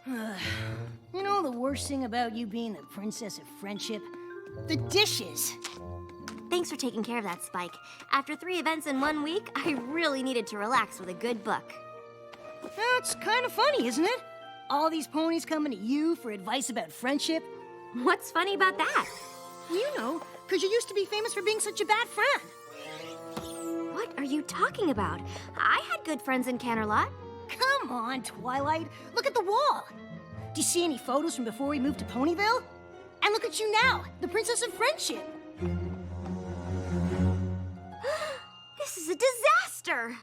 You know the worst thing about you being the princess of friendship? The dishes. Thanks for taking care of that, Spike. After 3 events in 1 week, I really needed to relax with a good book. That's kind of funny, isn't it? All these ponies coming to you for advice about friendship. What's funny about that? You know, because you used to be famous for being such a bad friend. What are you talking about? I had good friends in Canterlot. Come on, Twilight. Look at the wall. Do you see any photos from before we moved to Ponyville? And look at you now, the princess of friendship. This is a disaster!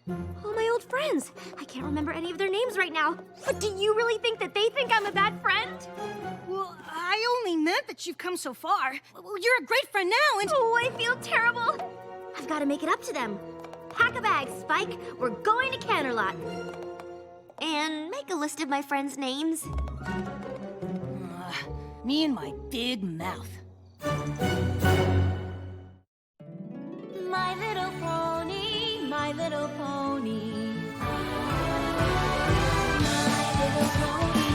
All my old friends. I can't remember any of their names right now. But do you really think that they think I'm a bad friend? Well, I only meant that you've come so far. Well, you're a great friend now, and... Oh, I feel terrible. I've got to make it up to them. Pack a bag, Spike. We're going to Canterlot. And make a list of my friends' names. Me and my big mouth. My little pony, my little pony. My little pony.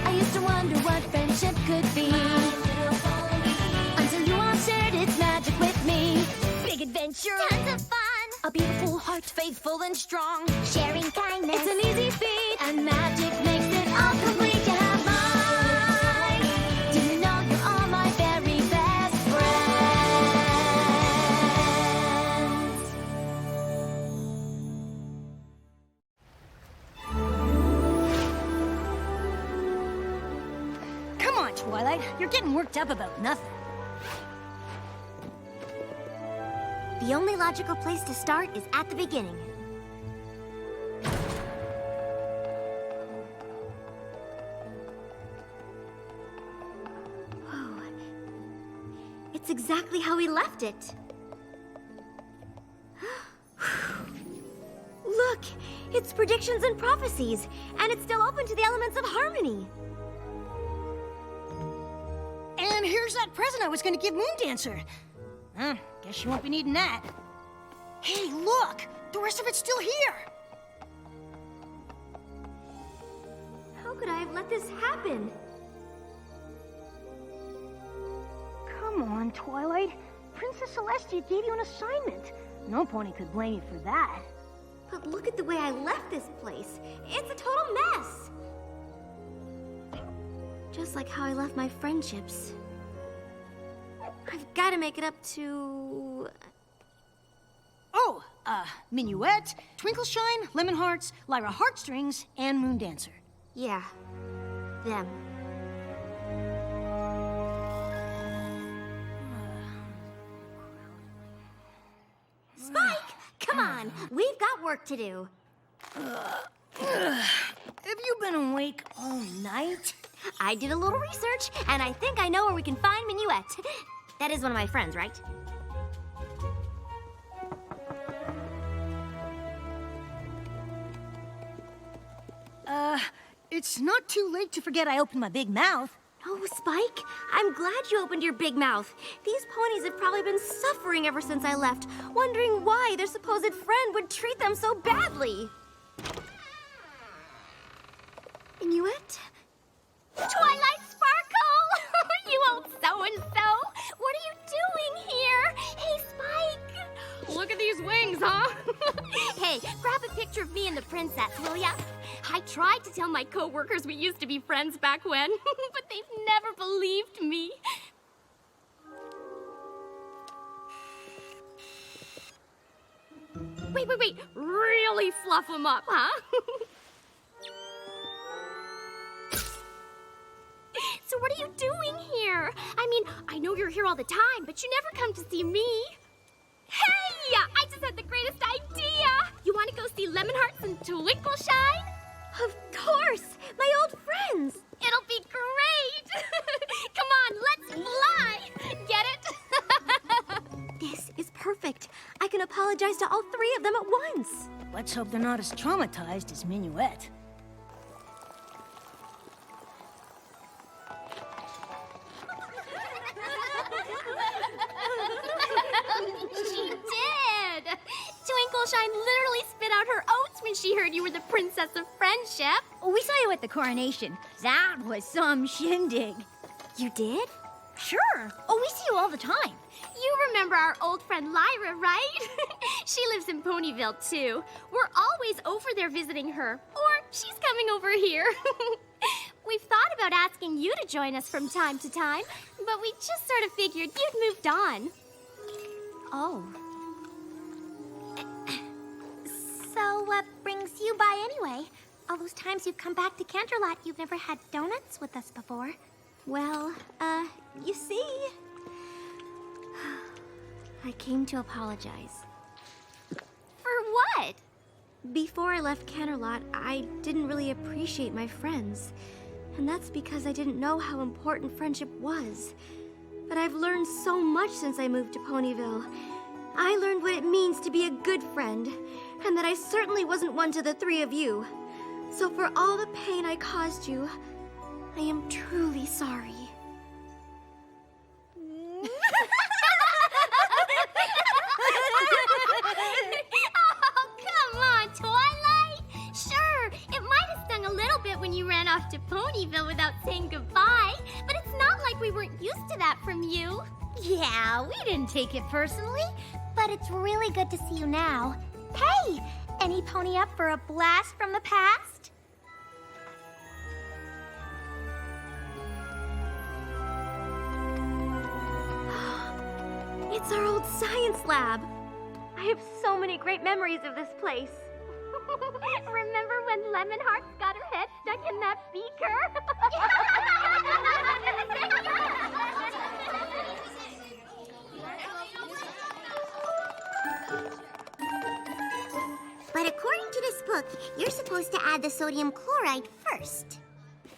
I used to wonder what friendship could be. My little pony. Until you all shared its magic with me. Big adventure. Tons of fun. A beautiful heart, faithful and strong. Sharing kindness. It's an easy feat. And magic makes it all complete. You have mine. Do you know you're all my very best friends? Come on, Twilight. You're getting worked up about nothing. The only logical place to start is at the beginning. Oh, it's exactly how we left it. Look, it's predictions and prophecies, and it's still open to the elements of harmony. And here's that present I was going to give Moondancer. Guess you won't be needing that. Hey, look! The rest of it's still here! How could I have let this happen? Come on, Twilight. Princess Celestia gave you an assignment. No pony could blame you for that. But look at the way I left this place. It's a total mess. Just like how I left my friendships. I've got to make it up to... Oh, Minuet, Twinkle-Shine, Lemon Hearts, Lyra Heartstrings, and Moondancer. Yeah, them. Spike, come on. We've got work to do. Have you been awake all night? I did a little research, and I think I know where we can find Minuet. That is one of my friends, right? It's not too late to forget I opened my big mouth. Oh, Spike, I'm glad you opened your big mouth. These ponies have probably been suffering ever since I left, wondering why their supposed friend would treat them so badly. Minuet? Twilight Sparkle! You old so-and-so! What are you doing here? Hey, Spike! Look at these wings, huh? Hey, grab a picture of me and the princess, will ya? I tried to tell my co-workers we used to be friends back when, but they've never believed me. Wait. Really fluff them up, huh? So what are you doing here? I mean, I know you're here all the time, but you never come to see me. Hey! I just had the greatest idea! You want to go see Lemon Hearts and Twinkle-Shine? Of course! My old friends! It'll be great! Come on, let's fly! Get it? This is perfect. I can apologize to all 3 of them at once. Let's hope they're not as traumatized as Minuet. She did! Twinkle-Shine literally spit out her oats when when she heard you were the Princess of Friendship. We saw you at the coronation. That was some shindig. You did? Sure. Oh, we see you all the time. You remember our old friend Lyra, right? She lives in Ponyville, too. We're always over there visiting her. Or she's coming over here. We've thought about asking you to join us from time to time, but we just sort of figured you'd moved on. Oh. So what brings you by anyway? All those times you've come back to Canterlot, you've never had donuts with us before. Well, you see... I came to apologize. For what? Before I left Canterlot, I didn't really appreciate my friends. And that's because I didn't know how important friendship was. But I've learned so much since I moved to Ponyville. I learned what it means to be a good friend, and that I certainly wasn't one to the three of you. So for all the pain I caused you, I am truly sorry. Oh, come on, Twilight! Sure, it might have stung a little bit when you ran off to Ponyville without saying goodbye, but it's not like we weren't used to that from you. Yeah, we didn't take it personally. But it's really good to see you now. Hey, any pony up for a blast from the past? It's our old science lab. I have so many great memories of this place. Remember when Lemonhearts got her head stuck in that beaker? But according to this book, you're supposed to add the sodium chloride first.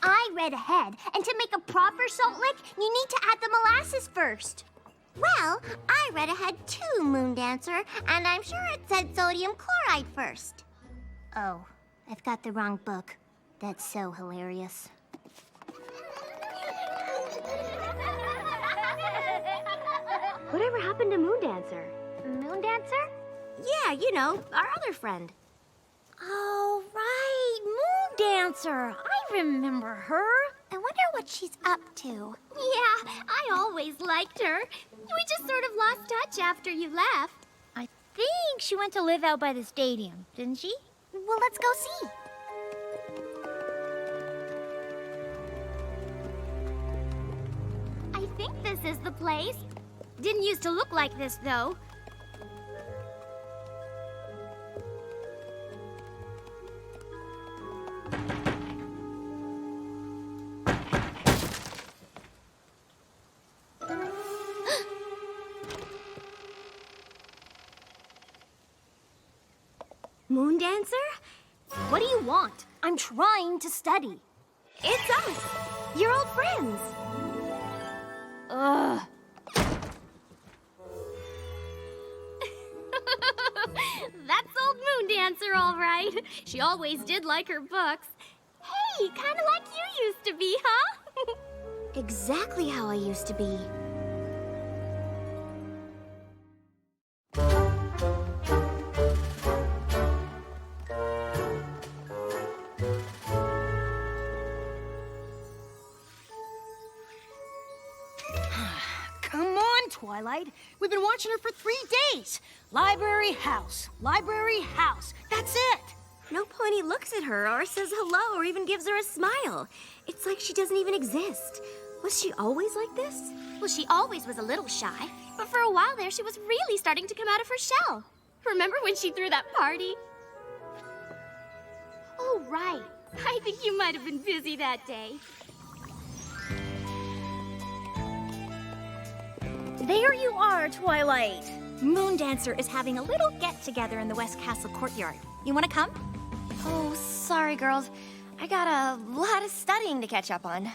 I read ahead, and to make a proper salt lick, you need to add the molasses first. Well, I read ahead too, Moondancer, and I'm sure it said sodium chloride first. Oh, I've got the wrong book. That's so hilarious. Whatever happened to Moondancer? Moondancer? Yeah, you know, our other friend. Oh, right. Moondancer. I remember her. I wonder what she's up to. Yeah, I always liked her. We just sort of lost touch after you left. I think she went to live out by the stadium, didn't she? Well, let's go see. I think this is the place. Didn't used to look like this, though. Moondancer? What do you want? I'm trying to study. It's us, your old friends. Ugh. That's old Moondancer, all right. She always did like her books. Hey, kind of like you used to be, huh? Exactly how I used to be. Come on, Twilight. We've been watching her for 3 days. Library house. Library house. That's it. No pony looks at her or says hello or even gives her a smile. It's like she doesn't even exist. Was she always like this? Well, she always was a little shy, but for a while there, she was really starting to come out of her shell. Remember when she threw that party? Oh, right. I think you might have been busy that day. There you are, Twilight. Moondancer is having a little get-together in the West Castle courtyard. You want to come? Oh, sorry, girls. I got a lot of studying to catch up on.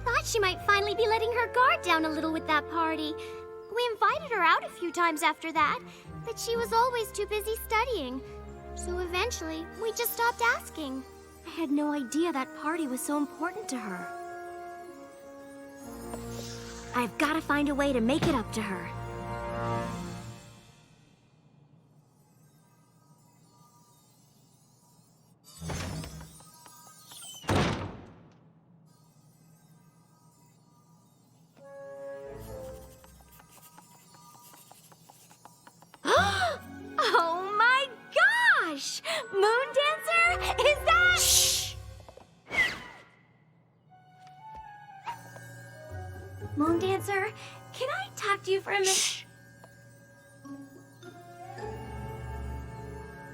Thought she might finally be letting her guard down a little with that party. We invited her out a few times after that, but she was always too busy studying. So eventually, we just stopped asking. I had no idea that party was so important to her. I've got to find a way to make it up to her. Oh my gosh! Moon Dancer? Is that... Shh! Moon Dancer, can I talk to you for a minute? Shh.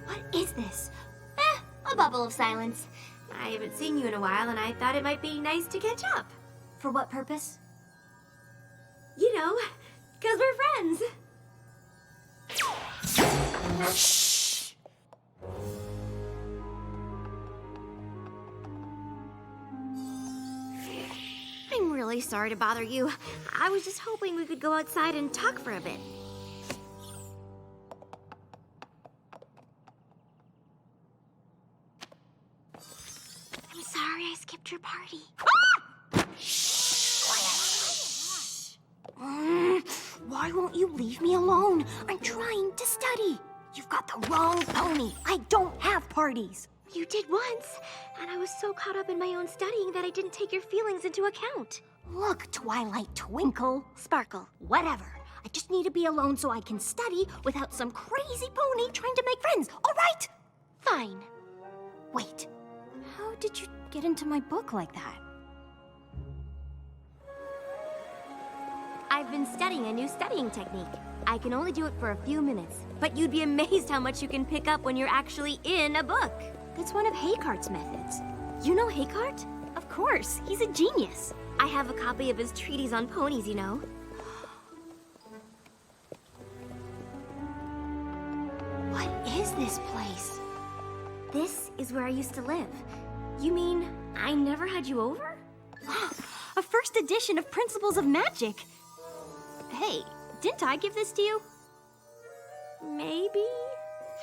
What is this? A bubble of silence. I haven't seen you in a while, and I thought it might be nice to catch up. For what purpose? You know, 'cause we're friends. Shh! I'm really sorry to bother you. I was just hoping we could go outside and talk for a bit. I'm sorry I skipped your party. Why won't you leave me alone? I'm trying to study. You've got the wrong pony. I don't have parties. You did once, and I was so caught up in my own studying that I didn't take your feelings into account. Look, Twilight Twinkle. Sparkle. Whatever. I just need to be alone so I can study without some crazy pony trying to make friends, all right? Fine. Wait, how did you get into my book like that? I've been studying a new studying technique. I can only do it for a few minutes, but you'd be amazed how much you can pick up when you're actually in a book. It's one of Haycart's methods. You know Haycart? Of course, he's a genius. I have a copy of his treatise on ponies, you know. What is this place? This is where I used to live. You mean I never had you over? A first edition of Principles of Magic. Hey, didn't I give this to you? Maybe?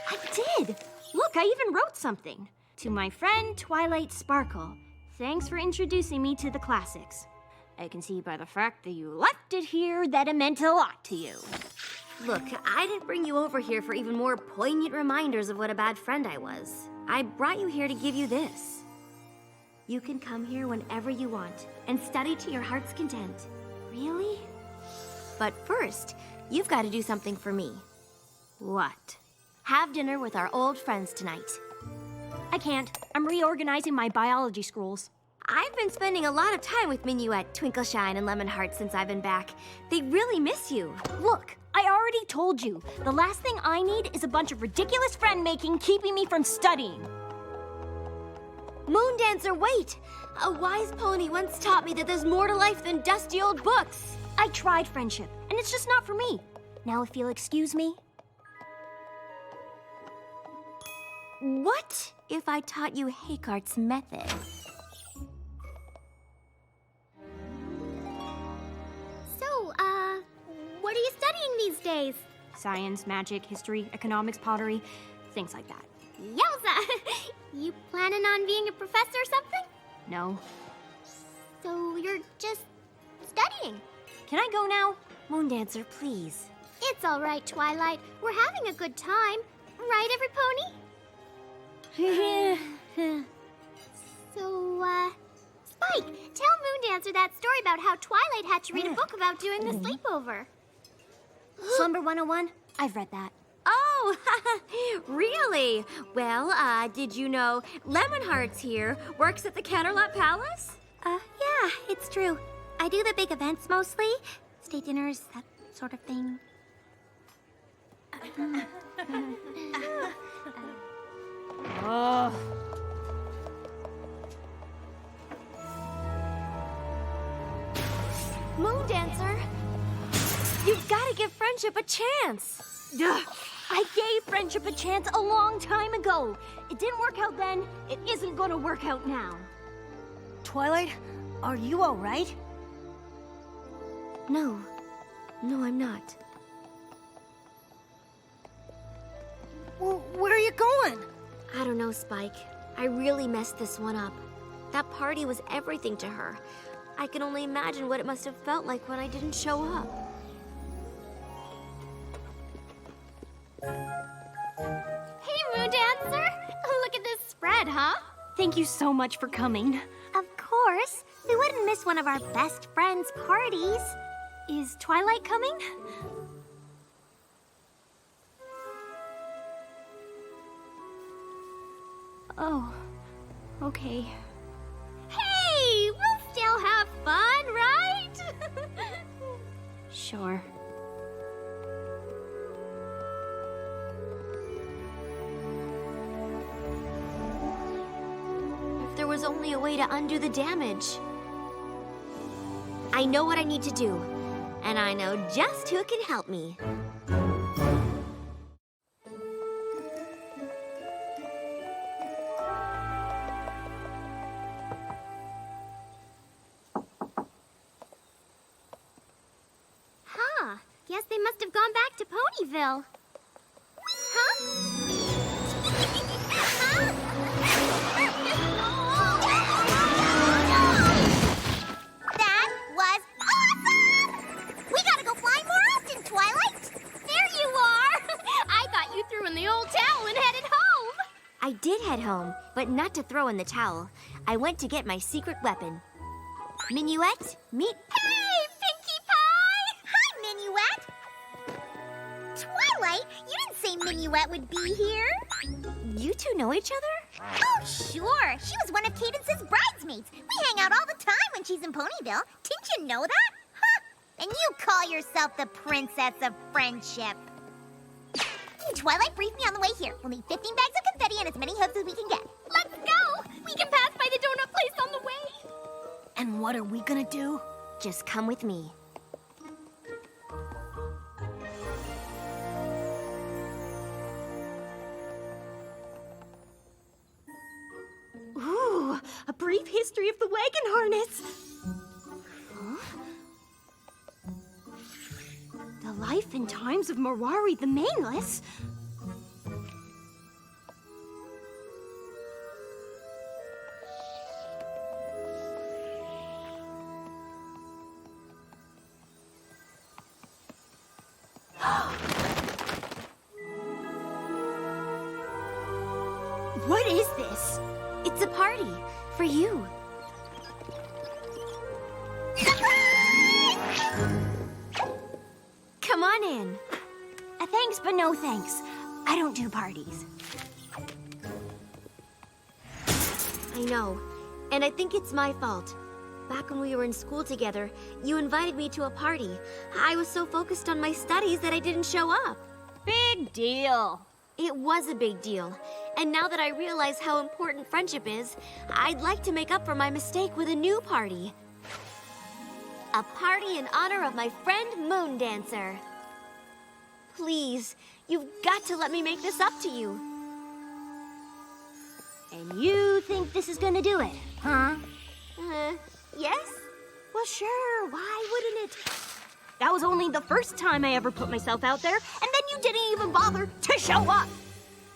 I did. Look, I even wrote something. To my friend Twilight Sparkle, thanks for introducing me to the classics. I can see by the fact that you left it here that it meant a lot to you. Look, I didn't bring you over here for even more poignant reminders of what a bad friend I was. I brought you here to give you this. You can come here whenever you want and study to your heart's content. Really? But first, you've got to do something for me. What? Have dinner with our old friends tonight. I can't. I'm reorganizing my biology scrolls. I've been spending a lot of time with Minyu at Twinkleshine and Lemonheart since I've been back. They really miss you. Look, I already told you. The last thing I need is a bunch of ridiculous friend-making keeping me from studying. Moon Dancer, wait! A wise pony once taught me that there's more to life than dusty old books. I tried friendship, and it's just not for me. Now, if you'll excuse me. What if I taught you Haycart's method? So, what are you studying these days? Science, magic, history, economics, pottery, things like that. Yowza! You planning on being a professor or something? No. So you're just studying? Can I go now? Moon Dancer, please. It's all right, Twilight. We're having a good time. Right, every pony? So, Spike, tell Moon Dancer that story about how Twilight had to read a book about doing the sleepover. Slumber 101? I've read that. Oh, really? Well, did you know Lemonheart's here, works at the Canterlot Palace? Yeah, it's true. I do the big events mostly. State dinners, that sort of thing. Oh. Moon Dancer, you've got to give friendship a chance. Ugh. I gave friendship a chance a long time ago. It didn't work out then. It isn't gonna work out now. Twilight, are you all right? No, I'm not. Well, where are you going? I don't know, Spike. I really messed this one up. That party was everything to her. I can only imagine what it must have felt like when I didn't show up. Hey, Moon Dancer! Look at this spread, huh? Thank you so much for coming. Of course. We wouldn't miss one of our best friends' parties. Is Twilight coming? Oh, okay. Hey, we'll still have fun, right? Sure. If there was only a way to undo the damage. I know what I need to do, and I know just who can help me. Huh. Guess they must have gone back to Ponyville. That was awesome! We gotta go flying more often, Twilight! There you are! I got you threw in the old towel and headed home. I did head home, but not to throw in the towel. I went to get my secret weapon. Minuet, meet... Hey, Pinkie Pie! Hi, Minuet! Twilight, you didn't say Minuet would be here. You two know each other? Oh, sure. She was one of Cadence's bridesmaids. We hang out all the time when she's in Ponyville. Didn't you know that? Huh? And you call yourself the Princess of Friendship. Twilight briefed me on the way here. We'll need 15 bags of confetti and as many hooves as we can get. Let's go! We can pass by the donut place on the way. And what are we gonna do? Just come with me. Ooh, a brief history of the wagon harness. The life and times of Marwari the Maneless. What is this? It's a party for you. Come on in. Thanks, but no thanks. I don't do parties. I know, and I think it's my fault. Back when we were in school together, you invited me to a party. I was so focused on my studies that I didn't show up. Big deal. It was a big deal. And now that I realize how important friendship is, I'd like to make up for my mistake with a new party. A party in honor of my friend Moon Dancer. Please, you've got to let me make this up to you. And you think this is gonna do it, huh? Yes? Well, sure, why wouldn't it? That was only the first time I ever put myself out there, and then you didn't even bother to show up.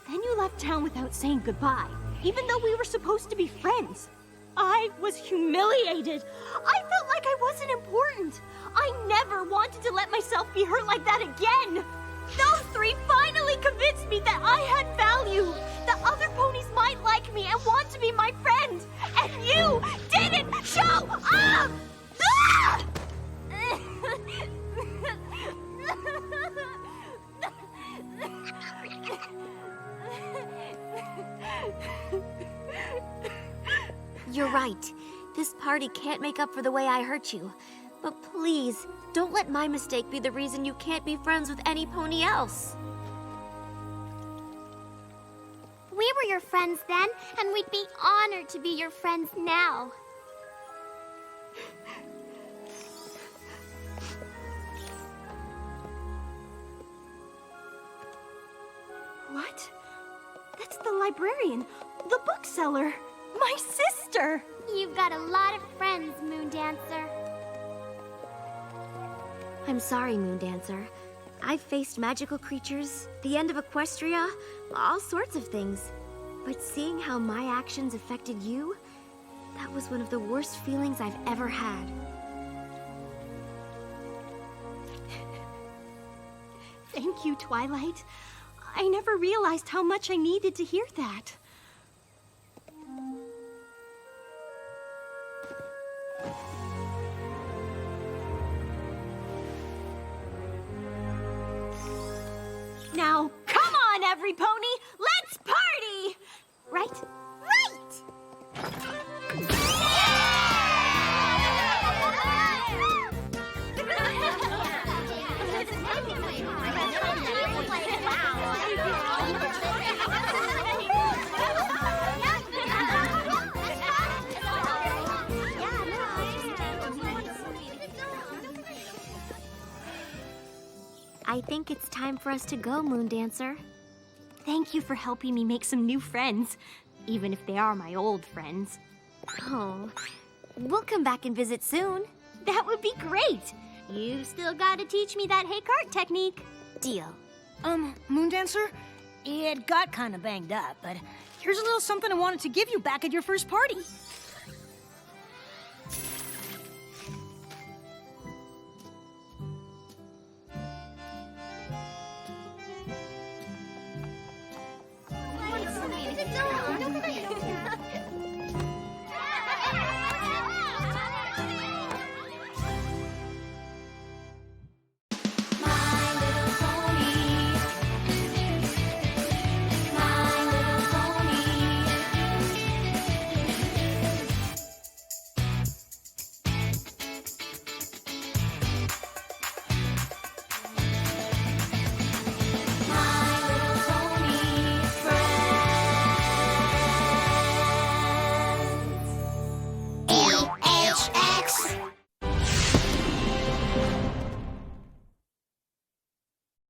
Then you left town without saying goodbye, even though we were supposed to be friends. I was humiliated. I felt like I wasn't important. I never wanted to let myself be hurt like that again. Those three finally convinced me that I had value, that other ponies might like me and want to be my friend. And you didn't show up! Ah! You're right. This party can't make up for the way I hurt you. But please, don't let my mistake be the reason you can't be friends with any pony else. We were your friends then, and we'd be honored to be your friends now. What? That's the librarian, the bookseller, my sister. You've got a lot of friends, Moon Dancer. I'm sorry, Moon Dancer. I've faced magical creatures, the end of Equestria, all sorts of things. But seeing how my actions affected you, That was one of the worst feelings I've ever had. Thank you, Twilight. I never realized how much I needed to hear that. Now, come on, every pony! Let's party! Right? I think it's time for us to go, Moon Dancer. Thank you for helping me make some new friends, even if they are my old friends. Oh, we'll come back and visit soon. That would be great! You still gotta teach me that hey cart technique. Deal. Moondancer, it got kind of banged up, but here's a little something I wanted to give you back at your first party.